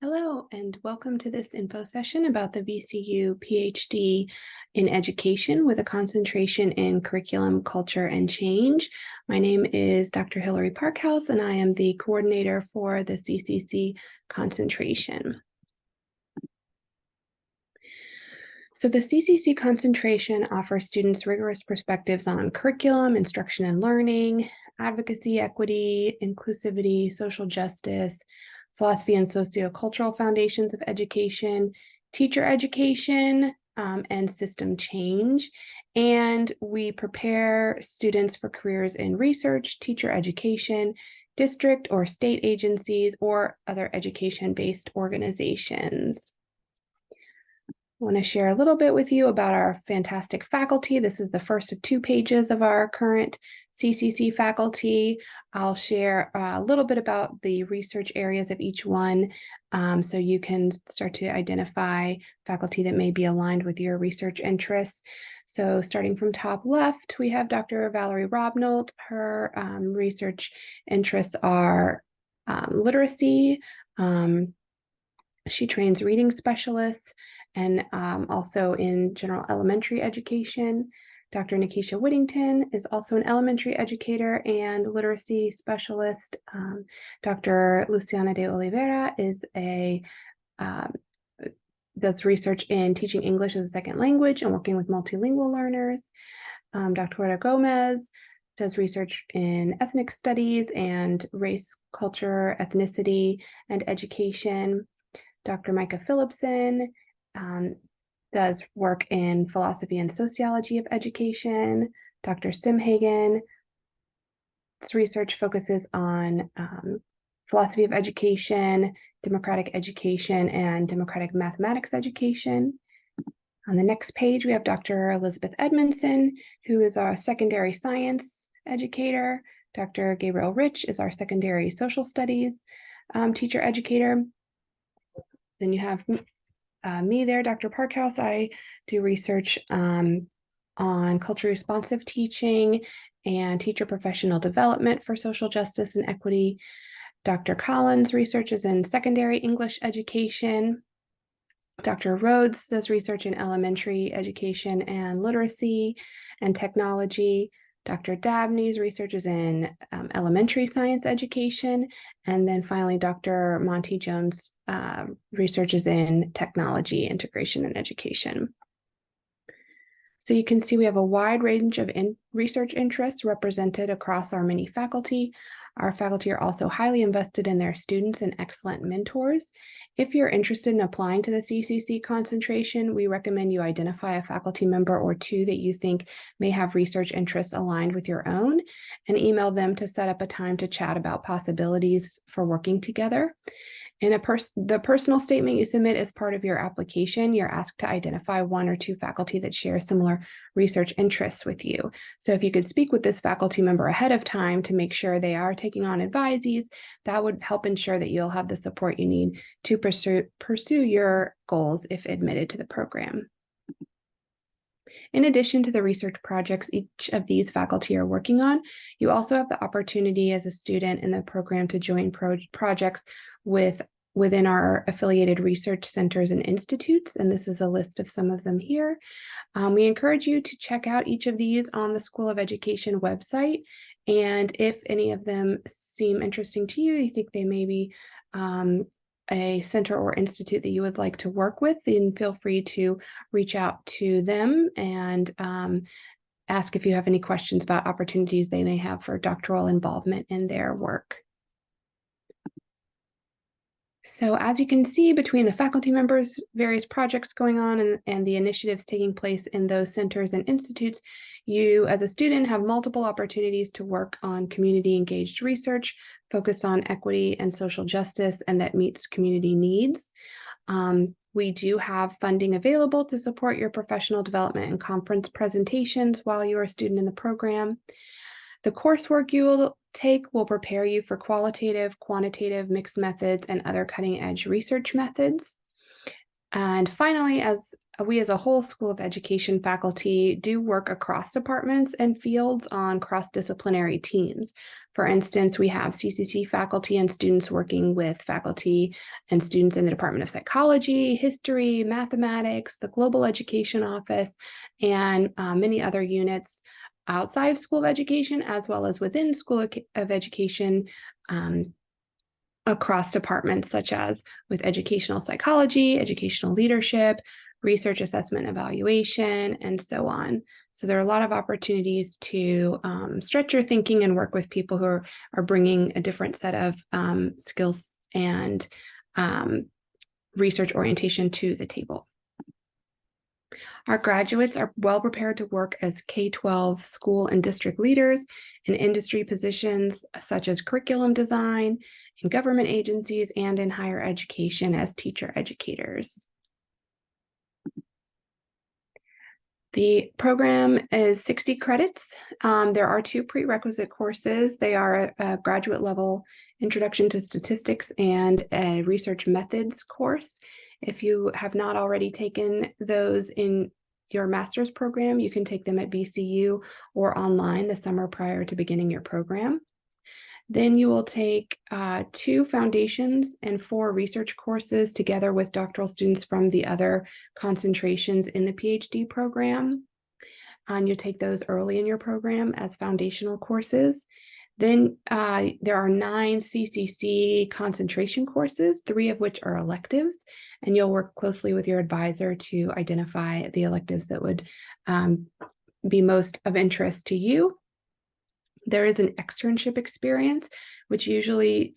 Hello, and welcome to this info session about the VCU PhD in Education with a concentration in Curriculum, Culture, and Change. My name is Dr. Hillary Parkhouse, and I am the coordinator for the CCC concentration. So the CCC concentration offers students rigorous perspectives on curriculum, instruction and learning, advocacy, equity, inclusivity, social justice, philosophy and sociocultural foundations of education, teacher education, and system change. And we prepare students for careers in research, teacher education, district or state agencies, or other education-based organizations. I want to share a little bit with you about our fantastic faculty. This is the first of 2 pages of our current CCC faculty. I'll share a little bit about the research areas of each one, so you can start to identify faculty that may be aligned with your research interests. So starting from top left, we have Dr. Valerie Robnolt. Her research interests are literacy. She trains reading specialists and also in general elementary education. Dr. Nikisha Whittington is also an elementary educator and literacy specialist. Dr. Luciana de Oliveira is does research in teaching English as a second language and working with multilingual learners. Dr. Rita Gomez does research in ethnic studies and race, culture, ethnicity, and education. Dr. Micah Phillipson does work in philosophy and sociology of education. Dr. Stimhagen's research focuses on philosophy of education, democratic education, and democratic mathematics education. On the next page, we have Dr. Elizabeth Edmondson, who is our secondary science educator. Dr. Gabriel Rich is our secondary social studies teacher educator. Then you have me there, Dr. Parkhouse. I do research on culturally responsive teaching and teacher professional development for social justice and equity. Dr. Collins researches in secondary English education. Dr. Rhodes does research in elementary education and literacy and technology. Dr. Dabney's researches in elementary science education. And then finally, Dr. Monty Jones researches in technology integration and education. So you can see we have a wide range of research interests represented across our many faculty. Our faculty are also highly invested in their students and excellent mentors. If you're interested in applying to the CCC concentration, we recommend you identify a faculty member or 2 that you think may have research interests aligned with your own, and email them to set up a time to chat about possibilities for working together. In the personal statement you submit as part of your application, you're asked to identify 1 or 2 faculty that share similar research interests with you. So if you could speak with this faculty member ahead of time to make sure they are taking on advisees, that would help ensure that you'll have the support you need to pursue your goals if admitted to the program. In addition to the research projects each of these faculty are working on, you also have the opportunity as a student in the program to join projects within our affiliated research centers and institutes, and this is a list of some of them here. We encourage you to check out each of these on the School of Education website, and if any of them seem interesting to you, you think they may be a center or institute that you would like to work with, then feel free to reach out to them and ask if you have any questions about opportunities they may have for doctoral involvement in their work. So as you can see, between the faculty members, various projects going on, and the initiatives taking place in those centers and institutes, you as a student have multiple opportunities to work on community engaged research focused on equity and social justice and that meets community needs. We do have funding available to support your professional development and conference presentations while you're a student in the program. The coursework you will take will prepare you for qualitative, quantitative, mixed methods, and other cutting-edge research methods. And finally, as we as a whole School of Education faculty do work across departments and fields on cross-disciplinary teams. For instance, we have CCC faculty and students working with faculty and students in the Department of Psychology, History, Mathematics, the Global Education Office, and many other units outside of School of Education, as well as within School of Education, across departments, such as with educational psychology, educational leadership, research assessment evaluation, and so on. So there are a lot of opportunities to stretch your thinking and work with people who are bringing a different set of skills and research orientation to the table. Our graduates are well prepared to work as K-12 school and district leaders in industry positions such as curriculum design, in government agencies, and in higher education as teacher educators. The program is 60 credits. There are 2 prerequisite courses. They are a graduate level Introduction to Statistics and a Research Methods course. If you have not already taken those in your master's program, you can take them at VCU or online the summer prior to beginning your program. Then you will take 2 foundations and 4 research courses together with doctoral students from the other concentrations in the PhD program. And you'll take those early in your program as foundational courses. Then there are 9 CCC concentration courses, 3 of which are electives, and you'll work closely with your advisor to identify the electives that would be most of interest to you. There is an externship experience, which usually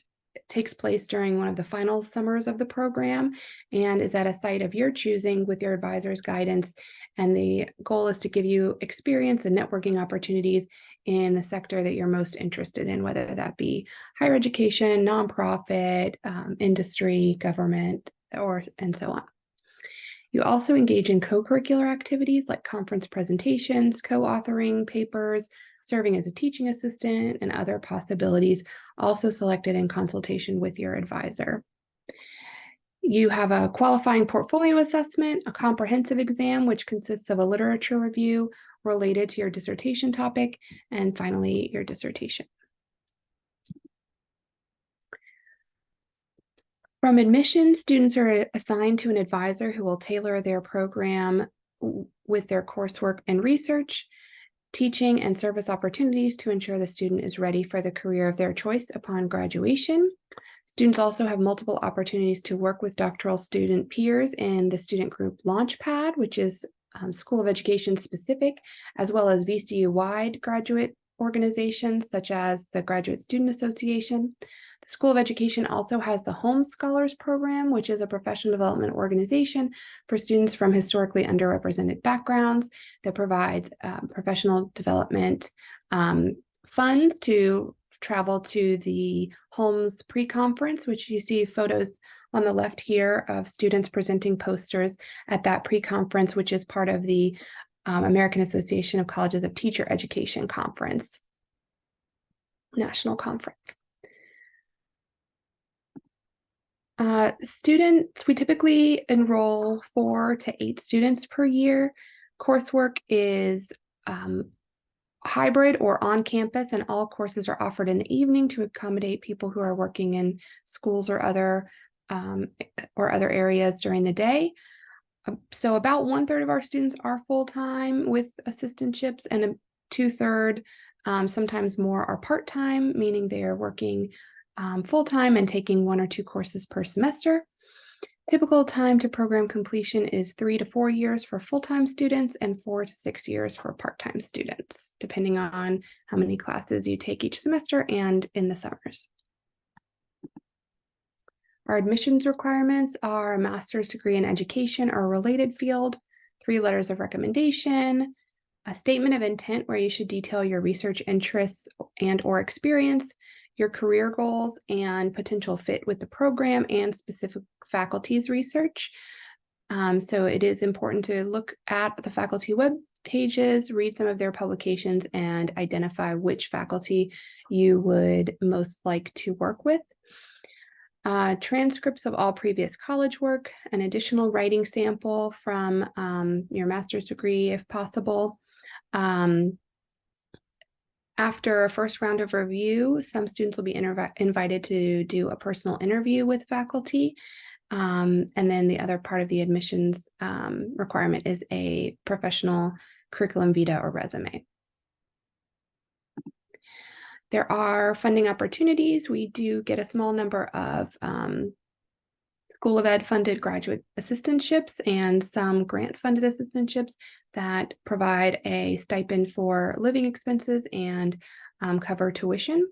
takes place during one of the final summers of the program and is at a site of your choosing with your advisor's guidance. And the goal is to give you experience and networking opportunities in the sector that you're most interested in, whether that be higher education, nonprofit, industry, government, and so on. You also engage in co-curricular activities like conference presentations, co-authoring papers, serving as a teaching assistant, and other possibilities, also selected in consultation with your advisor. You have a qualifying portfolio assessment, a comprehensive exam, which consists of a literature review related to your dissertation topic, and finally, your dissertation. From admission, students are assigned to an advisor who will tailor their program with their coursework and research, teaching, and service opportunities to ensure the student is ready for the career of their choice upon graduation. Students also have multiple opportunities to work with doctoral student peers in the student group Launchpad, which is School of Education specific, as well as VCU-wide graduate organizations such as the Graduate Student Association. The School of Education also has the Home Scholars Program, which is a professional development organization for students from historically underrepresented backgrounds that provides professional development funds to travel to the Holmes pre-conference, which you see photos on the left here of students presenting posters at that pre-conference, which is part of the American Association of Colleges of Teacher Education Conference, National Conference. Students, we typically enroll 4 to 8 students per year. Coursework is hybrid or on campus, and all courses are offered in the evening to accommodate people who are working in schools or other areas during the day. So about 1/3 of our students are full-time with assistantships, and 2/3, sometimes more, are part-time, meaning they are working full-time and taking 1 or 2 courses per semester. Typical time to program completion is 3 to 4 years for full-time students and 4 to 6 years for part-time students, depending on how many classes you take each semester and in the summers. Our admissions requirements are a master's degree in education or a related field, 3 letters of recommendation, a statement of intent where you should detail your research interests and/or experience, your career goals and potential fit with the program and specific faculty's research. So it is important to look at the faculty web pages, read some of their publications, and identify which faculty you would most like to work with. transcripts of all previous college work, an additional writing sample from your master's degree if possible. After a first round of review, some students will be invited to do a personal interview with faculty. And then the other part of the admissions requirement is a professional curriculum vitae or resume. There are funding opportunities. We do get a small number of School of Ed funded graduate assistantships and some grant funded assistantships that provide a stipend for living expenses and cover tuition.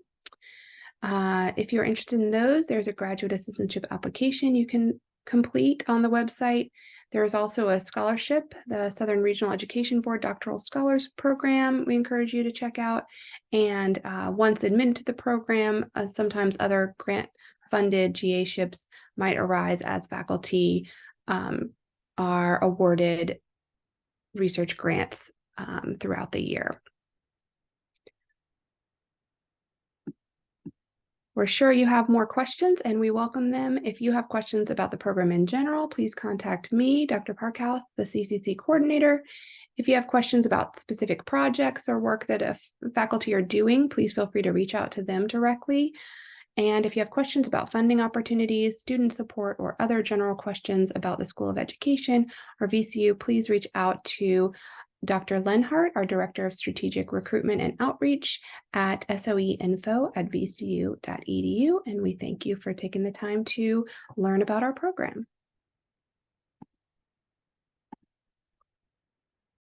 If you're interested in those, there's a graduate assistantship application you can complete on the website. There's also a scholarship, the Southern Regional Education Board Doctoral Scholars Program we encourage you to check out. And once admitted to the program, sometimes other grant-funded GA-ships might arise as faculty are awarded research grants throughout the year. We're sure you have more questions and we welcome them. If you have questions about the program in general, please contact me, Dr. Parkhouse, the CCC coordinator. If you have questions about specific projects or work that faculty are doing, please feel free to reach out to them directly. And if you have questions about funding opportunities, student support, or other general questions about the School of Education or VCU, please reach out to Dr. Lenhart, our Director of Strategic Recruitment and Outreach at soeinfo@vcu.edu. And we thank you for taking the time to learn about our program.